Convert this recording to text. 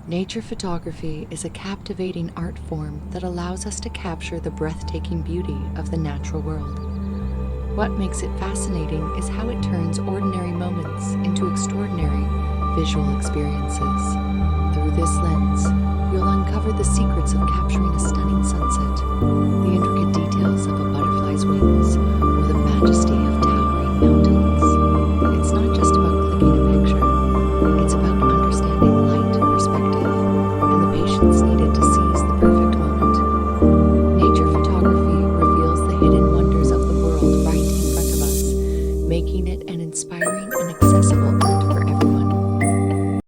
Nature photography is a captivating art form that allows us to capture the breathtaking beauty of the natural world. What makes it fascinating is how it turns ordinary moments into extraordinary visual experiences. Through this lens, you'll uncover the secrets of capturing a stunning sunset, the